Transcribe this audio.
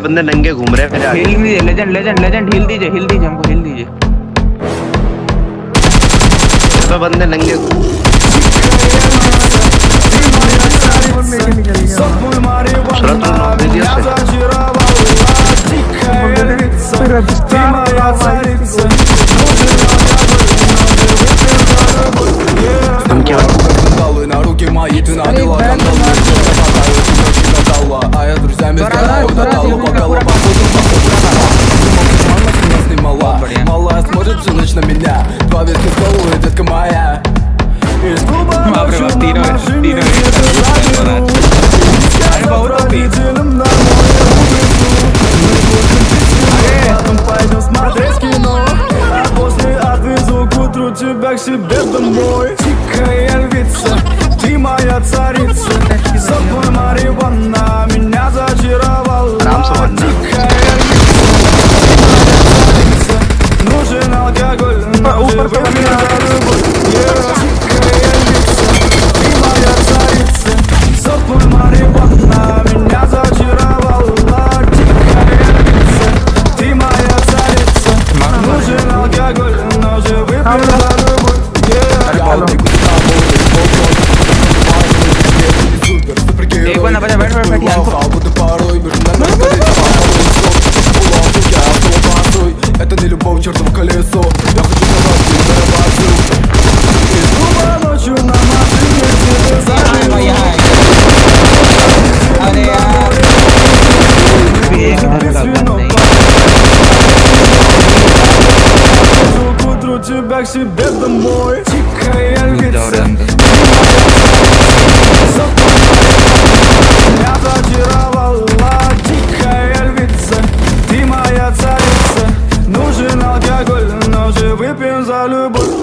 बंदे नंगे घूम रहे हैं मेरे आगे। हिल दीजिए लेजेंड लेजेंड लेजेंड, हिल दीजिए हमको हिल दीजिए। इस पे बंदे नंगे शरत नॉक दे दिया हम क्या на руки мои, ты набила кандалы. Металла, а я друзьями сгораю до талу. По голову снимала. Малая смотрит всю ночь на меня. Два ветки столу и детка моя. Из клуба ночью на машине пойдем смотреть кино. А после отвезу к утру тебя к себе домой. Тихая львица, ты моя царица. Запах марихуана меня зачаровала. Тихая львица, нужен алкоголь, но живым я за любовь. Тихая львица, ты моя царица. Запах марихуана меня зачаровала. Тихая львица, ты моя царица. Нужен алкоголь, но живым я за любовь. एक बंदा बचा, बैठ बैठ बैठ यार। Это не любовь, чертово колесо. Я хочу сказать, ты зарабатываю. Из клуба ночью на машине тебе зажигаю. अरे यार К утру тебя к себе домой. Тихая львица, меня зачаровала. Тихая львица, ты моя царица. Нужен алкоголь, но же выпьем за любовь.